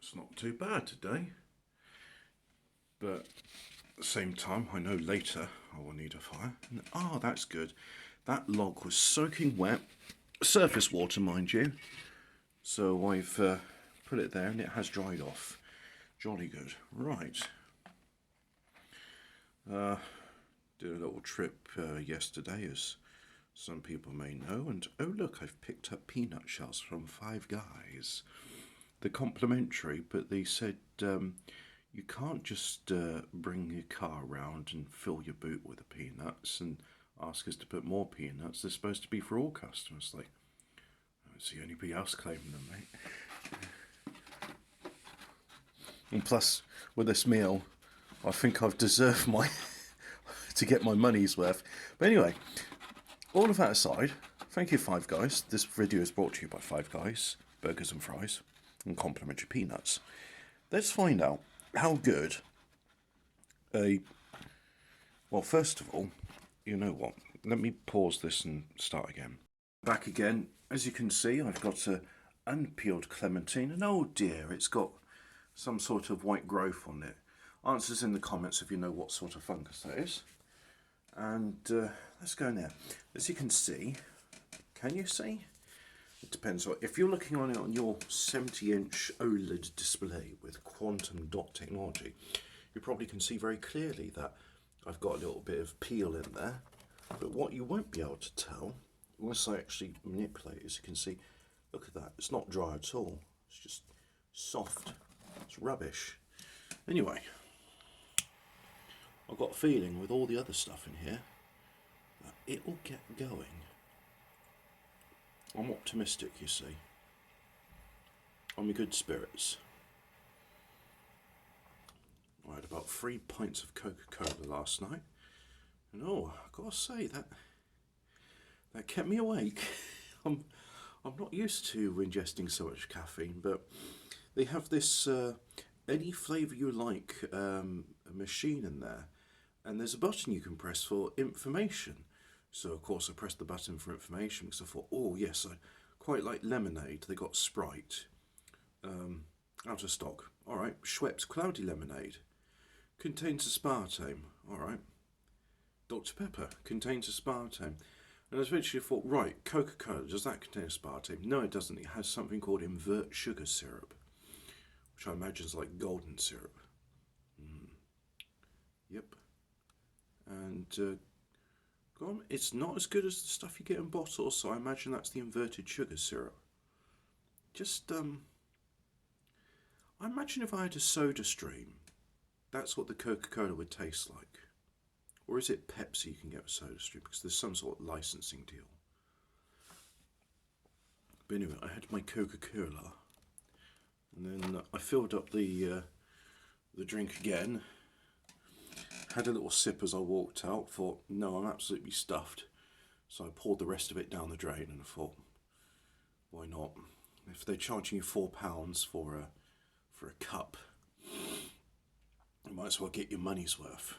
It's not too bad today, but at the same time, I know later I will need a fire. Ah, that's good. That log was soaking wet, surface water, mind you. So I've put it there and it has dried off. Jolly good. Right. Did a little trip yesterday, as some people may know, and oh look, I've picked up peanut shells from Five Guys. They're complimentary, but they said you can't just bring your car around and fill your boot with the peanuts and ask us to put more peanuts. They're supposed to be for all customers. Like, I don't see anybody else claiming them, mate. And plus, with this meal, I think I've deserved my to get my money's worth. But anyway, all of that aside, thank you, Five Guys. This video is brought to you by Five Guys, burgers and fries, and complimentary peanuts. Let's find out how good well, first of all, you know what? Let me pause this and start again. Back again. As you can see, I've got a unpeeled clementine, and oh dear, it's got some sort of white growth on it. Answers in the comments if you know what sort of fungus that is. And let's go in there. As you can see, can you see? It depends. If you're looking on it on your 70-inch OLED display with quantum dot technology, you probably can see very clearly that I've got a little bit of peel in there. But what you won't be able to tell, unless I actually manipulate it, as you can see, look at that. It's not dry at all. It's just soft. It's rubbish. Anyway, I've got a feeling with all the other stuff in here that it will get going. I'm optimistic, you see. I'm in good spirits. I had about 3 pints of Coca-Cola last night, and oh, I've got to say that kept me awake. I'm not used to ingesting so much caffeine, but they have this any flavour you like a machine in there, and there's a button you can press for information. So of course I pressed the button for information because I thought, oh yes, I quite like lemonade. They got Sprite, out of stock. All right, Schweppes Cloudy Lemonade contains aspartame. All right, Dr Pepper contains aspartame. And I eventually thought, right, Coca-Cola, does that contain aspartame? No, it doesn't. It has something called invert sugar syrup, which I imagine is like golden syrup. Yep. And it's not as good as the stuff you get in bottles, so I imagine that's the inverted sugar syrup. Just, I imagine if I had a soda stream, that's what the Coca-Cola would taste like. Or is it Pepsi you can get with soda stream, because there's some sort of licensing deal. But anyway, I had my Coca-Cola, and then I filled up the drink again. Had a little sip as I walked out, thought, no, I'm absolutely stuffed. So I poured the rest of it down the drain and I thought, why not? If they're charging you £4 for a cup, you might as well get your money's worth.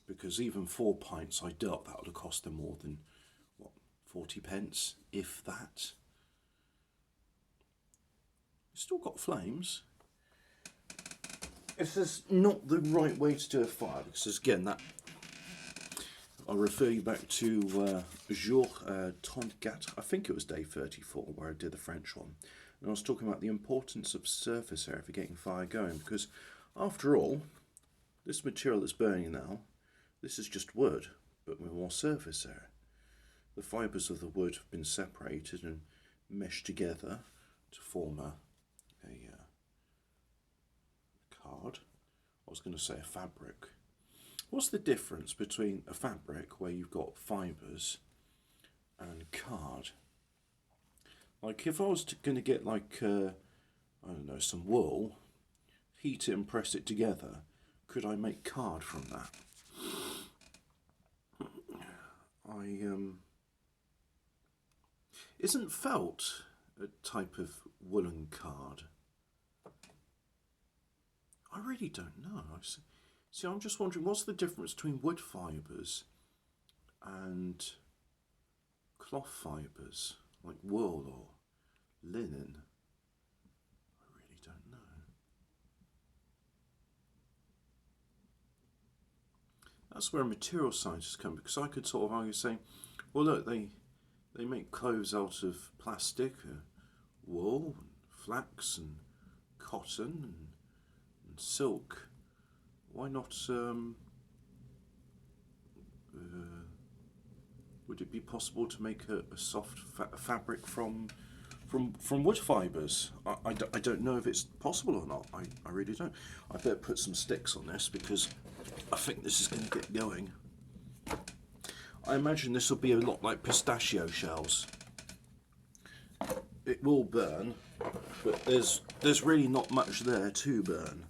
Because even 4 pints, I doubt that would have cost them more than, what, 40 pence, if that. It's still got flames. This is not the right way to do a fire, because again, that I'll refer you back to jour 34, I think it was day 34, where I did the French one. And I was talking about the importance of surface area for getting fire going, because after all, this material that's burning now, this is just wood, but with more surface area. The fibres of the wood have been separated and meshed together to form a card. I was going to say a fabric. What's the difference between a fabric where you've got fibres and card? Like if I was going to get like, I don't know, some wool, heat it and press it together, could I make card from that? Isn't felt a type of woolen card? I really don't know. See, I'm just wondering, what's the difference between wood fibres and cloth fibres, like wool or linen? I really don't know. that's where a material scientist come, because I could sort of argue saying, well, look, they make clothes out of plastic, wool, and flax, and cotton, and silk. Why not? Would it be possible to make a soft fabric from wood fibres? I don't know if it's possible or not. I really don't. I better put some sticks on this because I think this is going to get going. I imagine this will be a lot like pistachio shells. It will burn, but there's really not much there to burn.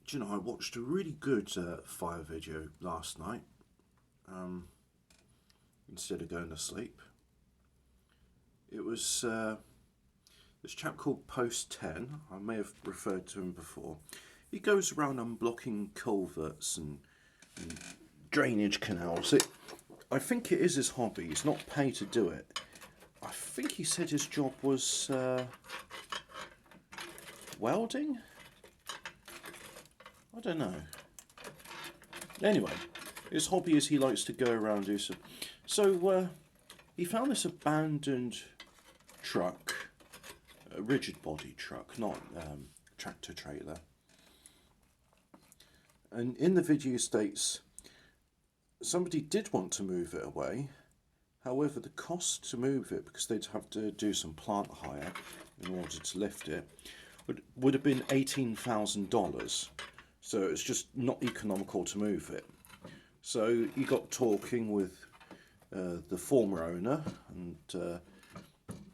Do you know, I watched a really good fire video last night instead of going to sleep. It was this chap called Post 10. I may have referred to him before. He goes around unblocking culverts and drainage canals. I think it is his hobby. He's not paid to do it. I think he said his job was welding? I don't know. Anyway, his hobby is he likes to go around and do some. So he found this abandoned truck, a rigid body truck, not tractor trailer. And in the video states somebody did want to move it away. However, the cost to move it, because they'd have to do some plant hire in order to lift it, would have been $18,000. So it's just not economical to move it. So he got talking with the former owner, and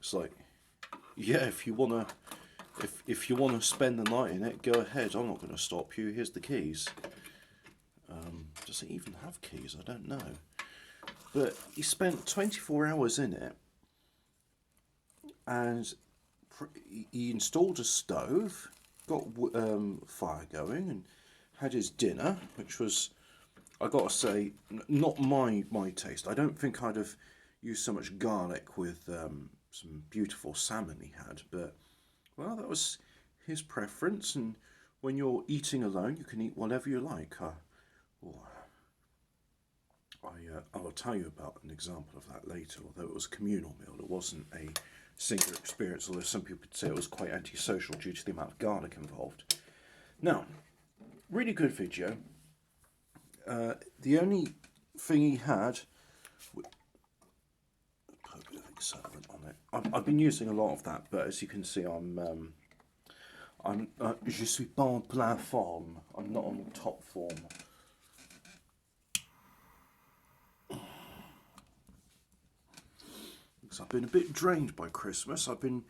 it's like, yeah, if you wanna spend the night in it, go ahead. I'm not going to stop you. Here's the keys. Does it even have keys? I don't know. But he spent 24 hours in it, and he installed a stove, got fire going, and had his dinner, which was, I gotta say, not my taste. I don't think I'd have used so much garlic with some beautiful salmon he had, but well, that was his preference. And when you're eating alone, you can eat whatever you like. I'll tell you about an example of that later, although it was a communal meal. It wasn't a singular experience, although some people could say it was quite antisocial due to the amount of garlic involved. Now, really good video. The only thing he had, put a bit of excitement on it. I've been using a lot of that, but as you can see, je suis pas en pleine forme. I'm not on top form. I've been a bit drained by Christmas. I've been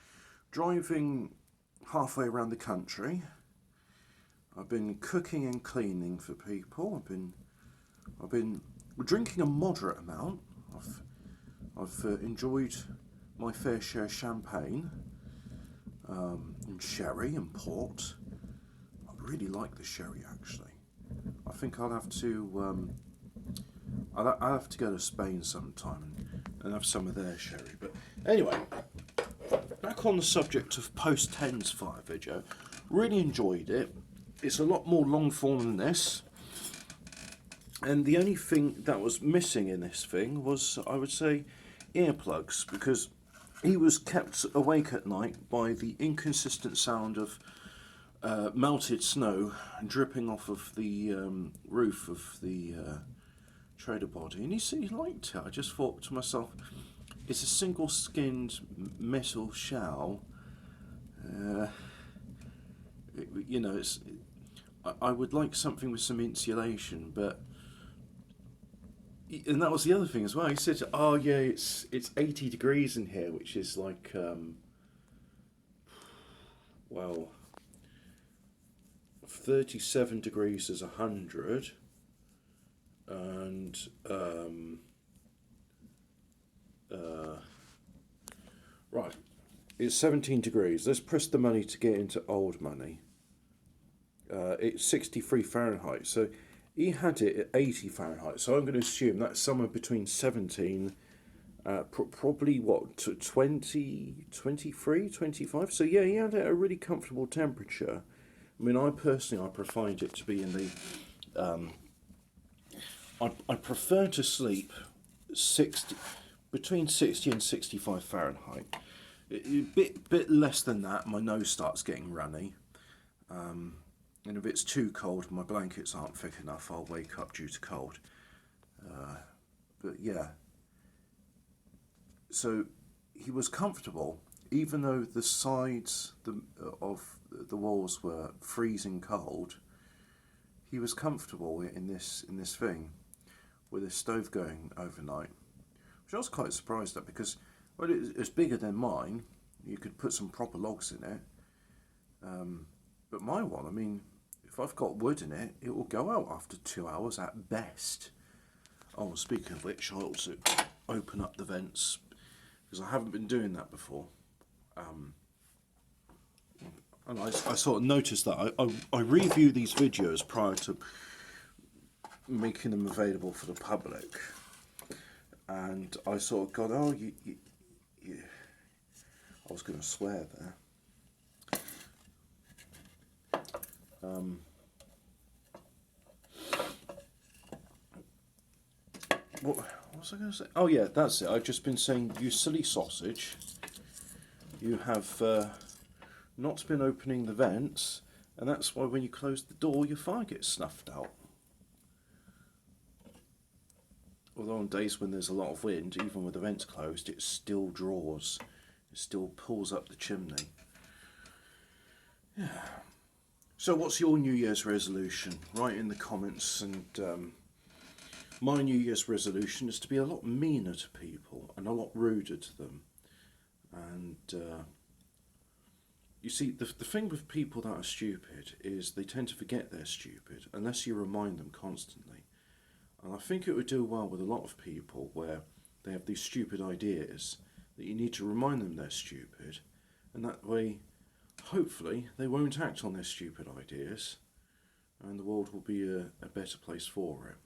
driving halfway around the country. I've been cooking and cleaning for people. I've been drinking a moderate amount. I've enjoyed my fair share of champagne, and sherry and port. I really like the sherry, actually. I think I'll have to go to Spain sometime and have some of their sherry. But anyway, back on the subject of Post 10's fire video. Really enjoyed it. It's a lot more long form than this. And the only thing that was missing in this thing was, I would say, earplugs, because he was kept awake at night by the inconsistent sound of melted snow dripping off of the roof of the trader body. And he liked it. I just thought to myself, it's a single skinned metal shell. I would like something with some insulation, but, and that was the other thing as well. He said, "Oh yeah, it's 80 degrees in here," which is like, 37 degrees is 100, and right, it's 17 degrees. Let's press the money to get into old money. It's 63 Fahrenheit, so he had it at 80 Fahrenheit, so I'm going to assume that's somewhere between 17 Probably what, 20, 23, 25. So yeah, he had a really comfortable temperature. I mean, I personally, I prefer it to be in the. I prefer to sleep 60, between 60 and 65 Fahrenheit. A bit less than that, my nose starts getting runny. And if it's too cold, my blankets aren't thick enough, I'll wake up due to cold. But yeah, so he was comfortable, even though the sides of the walls were freezing cold. He was comfortable in this thing with his stove going overnight, which I was quite surprised at because, well, it's bigger than mine. You could put some proper logs in it. But my one, I mean, if I've got wood in it, it will go out after 2 hours at best. Oh, speaking of which, I also open up the vents because I haven't been doing that before. And I sort of noticed that I review these videos prior to making them available for the public, and I sort of got, oh, you I was going to swear there. What was I going to say? Oh yeah, that's it. I've just been saying, you silly sausage. You have not been opening the vents, and that's why when you close the door, your fire gets snuffed out. Although on days when there's a lot of wind, even with the vents closed, it still draws. It still pulls up the chimney. Yeah. So what's your New Year's resolution? Write in the comments. And my New Year's resolution is to be a lot meaner to people and a lot ruder to them. And you see, the thing with people that are stupid is they tend to forget they're stupid unless you remind them constantly. And I think it would do well with a lot of people where they have these stupid ideas that you need to remind them they're stupid, and that way, hopefully, they won't act on their stupid ideas, and the world will be a better place for it.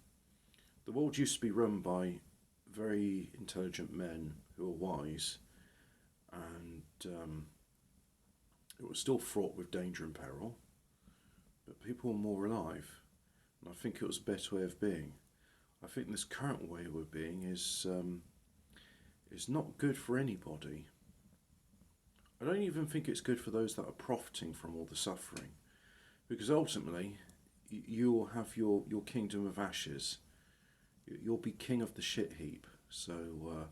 The world used to be run by very intelligent men who are wise, and it was still fraught with danger and peril, but people were more alive, and I think it was a better way of being. I think this current way we're being is not good for anybody. I don't even think it's good for those that are profiting from all the suffering, because ultimately you'll have your kingdom of ashes. You'll be king of the shit heap. So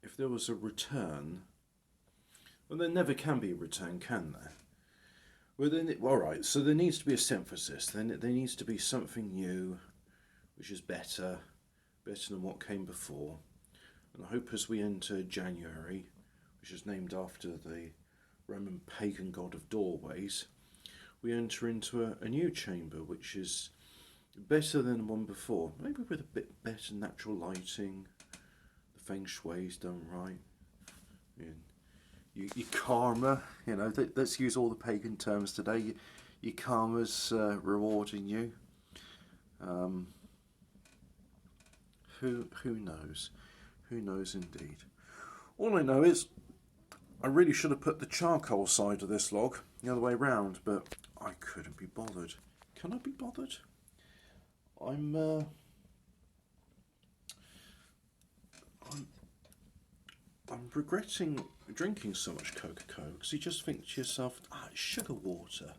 if there was a return, well, there never can be a return, can there? Well, then, alright, so there needs to be a synthesis. Then there needs to be something new, which is better than what came before. And I hope as we enter January, which is named after the Roman pagan god of doorways, we enter into a new chamber, which is better than the one before. Maybe with a bit better natural lighting, the feng shui's done right. Your karma, let's use all the pagan terms today. Your karma's rewarding you. Who knows? Who knows indeed? All I know is I really should have put the charcoal side of this log the other way round, but I couldn't be bothered. Can I be bothered? I'm regretting drinking so much Coca-Cola because you just think to yourself, it's sugar water.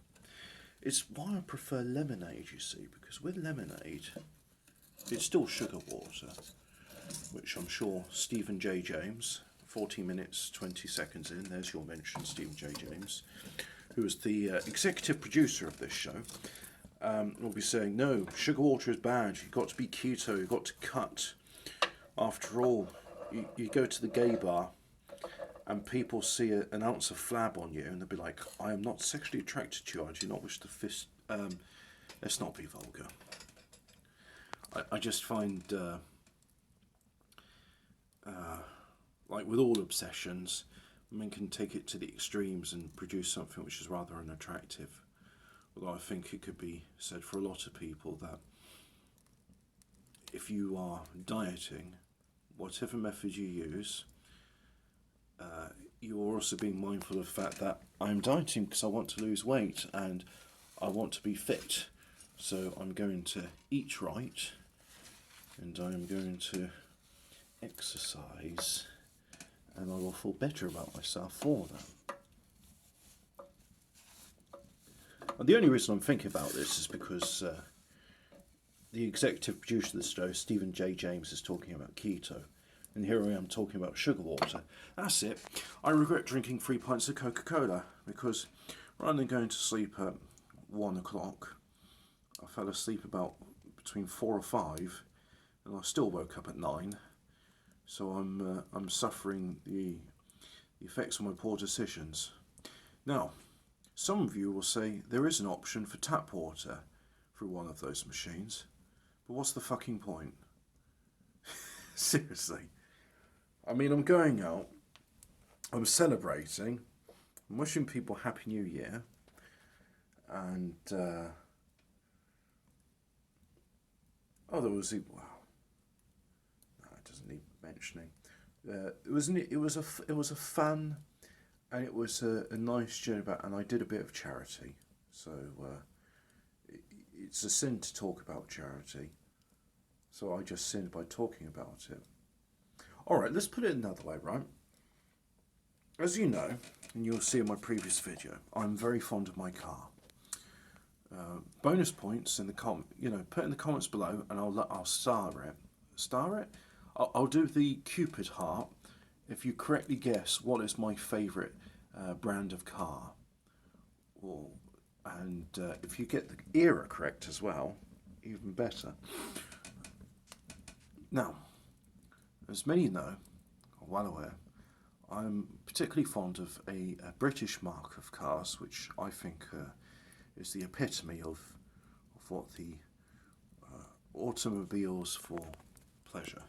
It's why I prefer lemonade, you see, because with lemonade, it's still sugar water, which I'm sure Stephen J. James, 40 minutes, 20 seconds in, there's your mention, Stephen J. James, who is the executive producer of this show, will be saying, no, sugar water is bad, you've got to be keto, you've got to cut. After all, you go to the gay bar and people see an ounce of flab on you and they'll be like, I am not sexually attracted to you, I do not wish to fist... let's not be vulgar. I just find, like with all obsessions, men can take it to the extremes and produce something which is rather unattractive. Although I think it could be said for a lot of people that if you are dieting, whatever method you use, you're also being mindful of the fact that I'm dieting because I want to lose weight and I want to be fit. So I'm going to eat right and I'm going to exercise and I will feel better about myself for that. And the only reason I'm thinking about this is because the executive producer of the show, Stephen J. James, is talking about keto. And here I am talking about sugar water. That's it. I regret drinking 3 pints of Coca-Cola because rather than going to sleep at 1 o'clock, I fell asleep about between 4 or 5 and I still woke up at 9. So I'm suffering the effects of my poor decisions. Now, some of you will say there is an option for tap water through one of those machines. But what's the fucking point? Seriously. I mean, I'm going out, I'm celebrating, I'm wishing people Happy New Year, and, there was, well, no, it doesn't need mentioning. It was a fun, and it was a nice journey back, and I did a bit of charity, so, it's a sin to talk about charity, so I just sinned by talking about it. Alright, let's put it another way, right? As you know, and you'll see in my previous video, I'm very fond of my car. Bonus points in the put in the comments below, and I'll star it. Star it? I'll do the Cupid heart if you correctly guess what is my favourite brand of car. And if you get the era correct as well, even better. Now, as many know, or well aware, I'm particularly fond of a British marque of cars, which I think is the epitome of what the automobiles for pleasure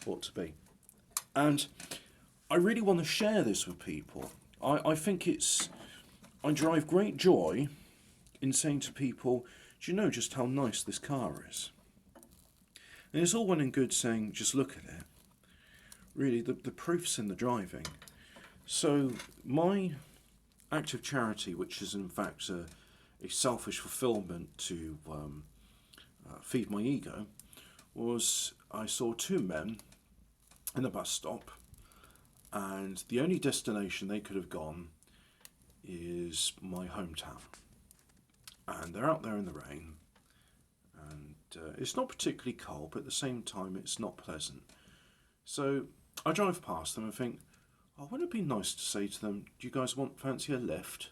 ought to be. And I really want to share this with people. I think I derive great joy in saying to people, do you know just how nice this car is? And it's all well and good saying, just look at it. Really, the proof's in the driving. So my act of charity, which is in fact a selfish fulfillment to feed my ego, was I saw 2 men in a bus stop, and the only destination they could have gone is my hometown. And they're out there in the rain, and it's not particularly cold, but at the same time it's not pleasant. So I drive past them and think, oh, wouldn't it be nice to say to them, do you guys fancy a lift?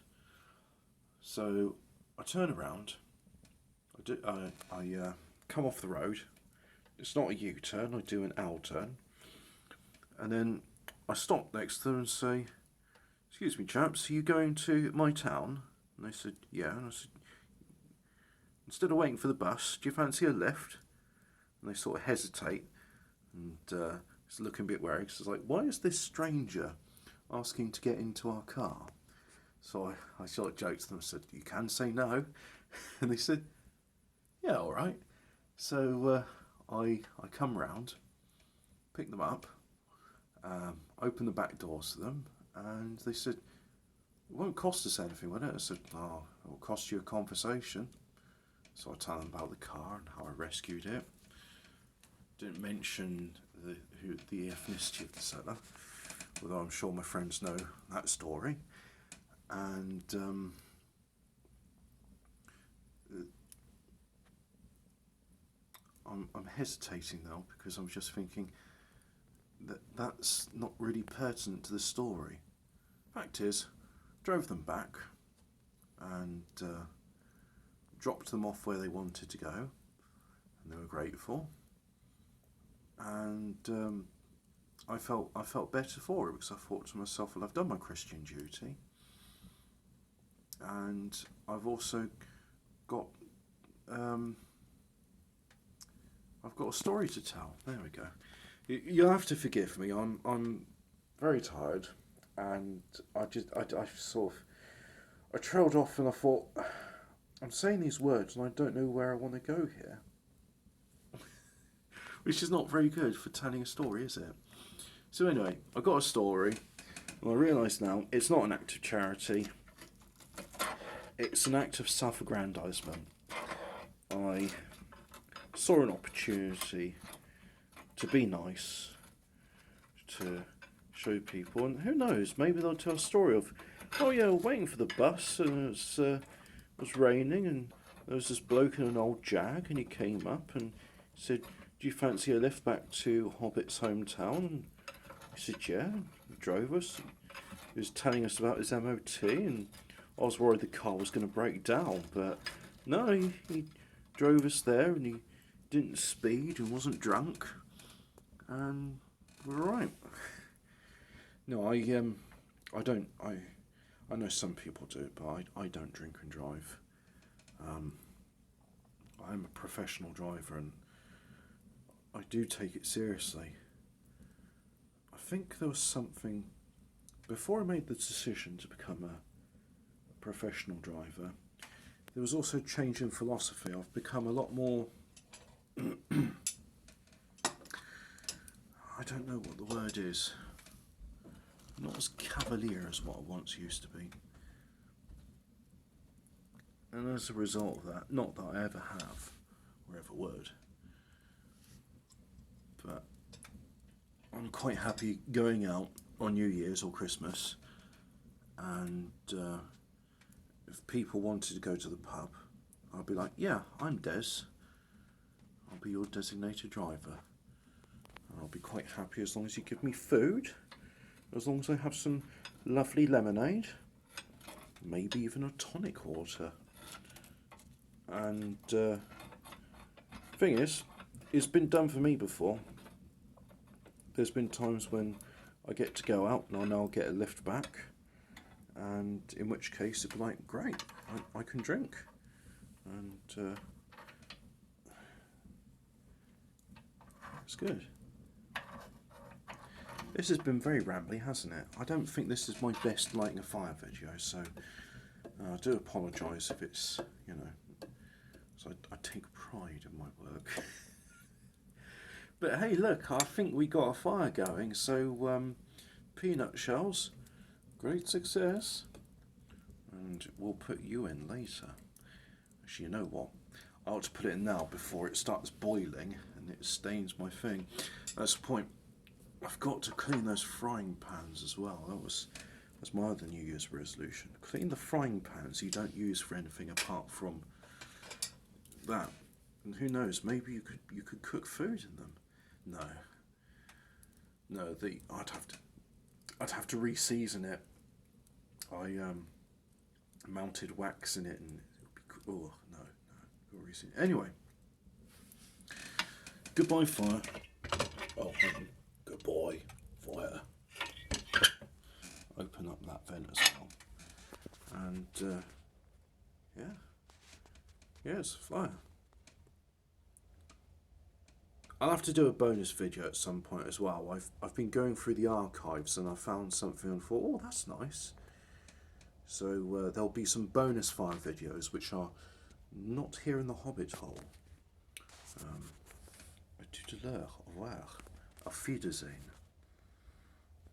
So I turn around, I come off the road, it's not a U-turn, I do an L-turn, and then I stop next to them and say, excuse me chaps, are you going to my town? And they said, yeah. And I said, instead of waiting for the bus, do you fancy a lift? And they sort of hesitate and it's looking a bit worried. So it's like, why is this stranger asking to get into our car? So I sort of joked to them and said, you can say no. And they said, yeah, all right. So I come round, pick them up, open the back doors to them, and they said, it won't cost us anything, will it? I said, oh, it'll cost you a conversation. So I tell them about the car and how I rescued it. Didn't mention the ethnicity of the seller, although I'm sure my friends know that story. And I'm hesitating now because I'm just thinking that that's not really pertinent to the story. Fact is, drove them back and dropped them off where they wanted to go, and they were grateful. And I felt better for it because I thought to myself, well, I've done my Christian duty, and I've also got I've got a story to tell. There we go. You'll have to forgive me. I'm very tired, and I sort of I trailed off, and I thought, I'm saying these words, and I don't know where I want to go here. which is not very good for telling a story, is it? So anyway, I got a story, and I realise now it's not an act of charity. It's an act of self-aggrandisement. I saw an opportunity to be nice, to show people, and who knows, maybe they'll tell a story of, oh yeah, we're waiting for the bus, and it was raining, and there was this bloke in an old Jag, and he came up and said, do you fancy a lift back to Hobbit's hometown? And he said, yeah. He drove us. He was telling us about his MOT, and I was worried the car was going to break down, but no, he drove us there, and he didn't speed and wasn't drunk, and we're all right. No, I know some people do it, but I don't drink and drive. I'm a professional driver, and I do take it seriously. I think there was something before I made the decision to become a professional driver. There was also a change in philosophy. I've become a lot more I don't know what the word is. Not as cavalier as what I once used to be. And as a result of that, not that I ever have, or ever would, but I'm quite happy going out on New Year's or Christmas, and if people wanted to go to the pub, I'll be like, yeah, I'm Des. I'll be your designated driver. And I'll be quite happy as long as you give me food, as long as I have some lovely lemonade, maybe even a tonic water. And thing is, it's been done for me before. There's been times when I get to go out and I know I'll get a lift back, and in which case it'd be like, great, I can drink. And it's good. This has been very rambly, hasn't it? I don't think this is my best lighting a fire video, so I do apologise if it's, you know, so I take pride in my work. But hey, look, I think we got a fire going, so peanut shells, great success. And we'll put you in later. Actually, you know what? I ought to put it in now before it starts boiling and it stains my thing. That's the point. I've got to clean those frying pans as well. That's my other New Year's resolution. Clean the frying pans you don't use for anything apart from that. And who knows? Maybe you could cook food in them. No. I'd have to re-season it. I mounted wax in it, and oh no, re-season. Anyway, goodbye fire. Oh. Goodbye, fire. Open up that vent as well. And yeah, it's a fire. I'll have to do a bonus video at some point as well. I've been going through the archives and I found something and thought, oh, that's nice. So there'll be some bonus fire videos which are not here in the Hobbit hole. À tout à l'heure. Au revoir. Auf Wiedersehen.